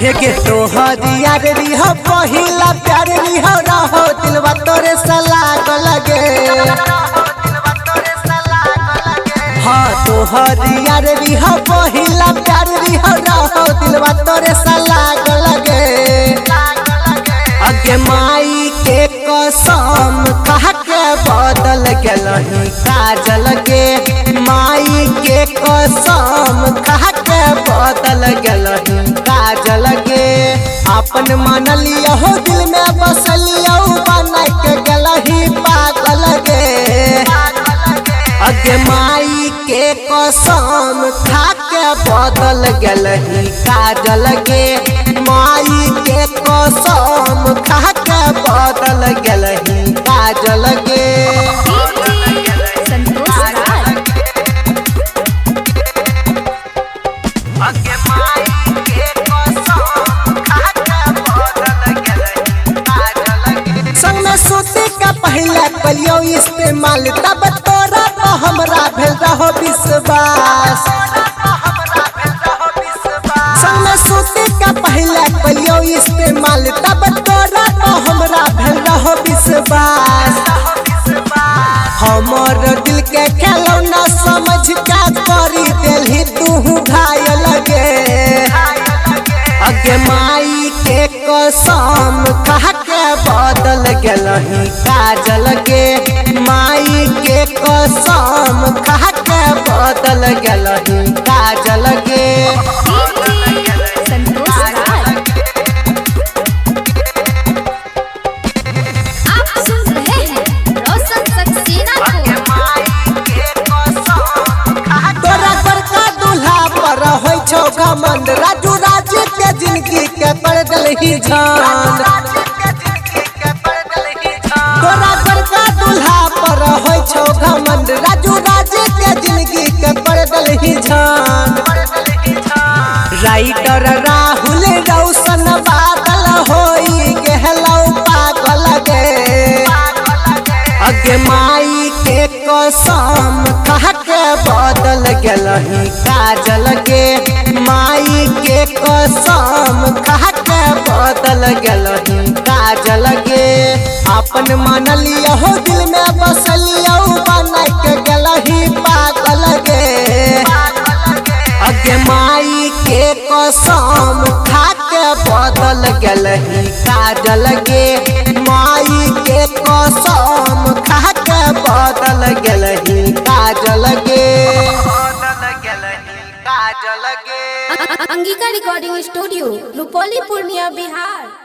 के तोहरी यार रिहो पहिला प्यार रिहो रहो दिलवा तोरे से लागल गे। हाँ तोहरी यार रिहो पहिला प्यार रिहो रहो दिलवा तोरे से लागल गे। अगे माई के कसम कह के बदल गेलही काजल गे। माई के कसम कह के बदल गेलही काजल गे। अपन मान लिया हो दिल में बस लिया बना के गेलही पागल गे। अगे माई के कसम खा के बदल गेलही काजल गे। माई के कसम खा के बदल गेलही काजल गे। पहले कलियो इस्तेमाल तब तोरा तो हमरा भेल रहो विश्वास। संग में सूती का पहले कलियो इस्तेमाल तब तोरा तो हमरा भेल रहो विश्वास। हमर दिल के खेलो न समझ का करी देलही तू घायल गे। अगे माई के कसम कह के बदल गेलही काजल गे। माई के कसम कह के बदल गेलही काजल गे। घमंड राजू राजी के जिंदगी के पड़ गलही जान। तोरा घर का दूल्हा पर होय छौ घमंड राजू राजी के जिंदगी के पड़ गलही जान। राइटर राहुल रौशन बादल होई गेलौ पागल गे। अगे माई के कसम कह के बदल गेलही काजल गे। माई के कसम कह के बदल गेलही काजल गे। अपन मान लिया हो दिल में बस लिया बना के गेलही पागल गे। अगे माई के कसम खा के बदल गेलही काजल गे। माई के कसम खा के बदल गेलही काजल गे। Angika recording studio Rupauli Purnia Bihar.